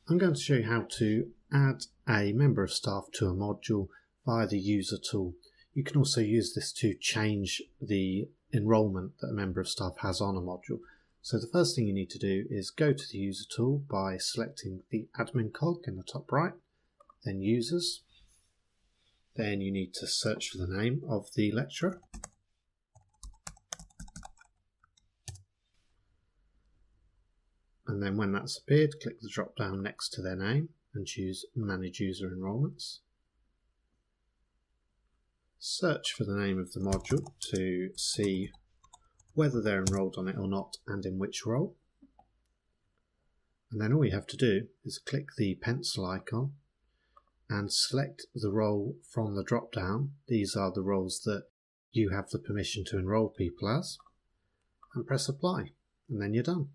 I'm going to show you how to add a member of staff to a module via the user tool. You can also use this to change the enrolment that a member of staff has on a module. So the first thing you need to do is go to the user tool by selecting the admin cog in the top right, then users. Then you need to search for the name of the lecturer. And then when that's appeared, click the drop down next to their name and choose Manage User Enrolments. Search for the name of the module to see whether they're enrolled on it or not and in which role. And then all you have to do is click the pencil icon and select the role from the drop down. These are the roles that you have the permission to enroll people as, and press apply, and then you're done.